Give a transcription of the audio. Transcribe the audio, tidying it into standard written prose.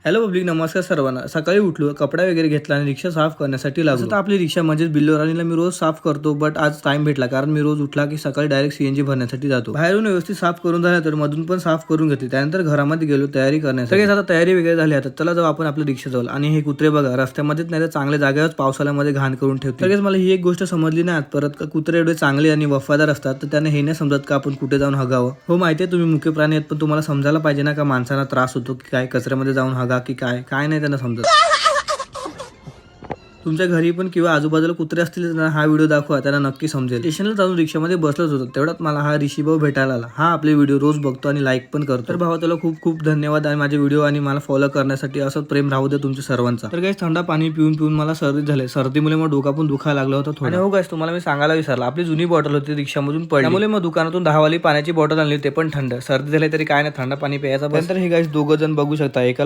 Hello public, नमस्कार सर्वांना. सकाळी उठलो, कपडा वगैरे घेतला आणि रिक्षा साफ करण्यासाठी लागलो. तर आपली रिक्षा म्हणजेच बिल्लोराणीला मी रोज साफ करतो, बट आज टाइम भेटला कारण मी रोज उठला की सकाळी डायरेक्ट सीएनजी भरण्यासाठी जातो. बाहेरून व्यवस्थित साफ करून झाल्यानंतर मधून पण साफ करून घेतली. त्यानंतर घरामध्ये गेलो तयारी करण्यासाठी. आता तयारी वगैरे झाली. आता चला जाऊ आपण आपल्या रिक्षा जवळ. आणि हे कुत्रे बघा रस्त्यामध्येच नाही तर चांगल्या जागेवर पावसाळ्यामध्ये घाण करून ठेवते. लगेच मला ही एक गोष्ट समजली नाही परत का कुत्रे एवढे चांगले आणि वफादार असतात तर त्यांना हे नाही समजत का आपण कुठे जाऊन हगावं. हो माहितीये तुम्ही मुख्य प्राणी आहेत, पण तुम्हाला समजायला पाहिजे ना का माणसांना त्रास होतो की काय कचऱ्यामध्ये जाऊन हगा की काय काय नाही त्यांना समजत. तुमच्या घरी पण किंवा आजूबाजूला कुत्रे असतील तर हा व्हिडिओ दाखवा, त्यांना नक्की समजेल. स्टेशनला जाऊन रिक्षामध्ये बसलोच होतो तेवढ्यात मला हा ऋषी भाऊ भेटायला आला. हा आपले व्हिडिओ रोज बघतो आणि लाईक पण करतो. तर भावा तुला खूप खूप धन्यवाद आणि माझे व्हिडिओ आणि मला फॉलो करण्यासाठी. असं प्रेम राहू दे तुमच्या सर्वांचा. तर गाइस थंड पाणी पिऊन पिऊन मला सर्दी झाली. सर्दीमुळे मग डोका पण दुखायला लागला होता थोडा. आणि हो गाइस तुम्हाला मी सांगायला विसरला, आपली जुनी बॉटल होती रिक्षामधून पडली, त्यामुळे मग दुकानातून 10 वाली पाण्याची बॉटल आणली, ते पण थंड. सर्दी झाली तरी काय नाही, थंड पाणी प्यायचा. नंतर हे गाइस दोघं जण बघू शकता, एका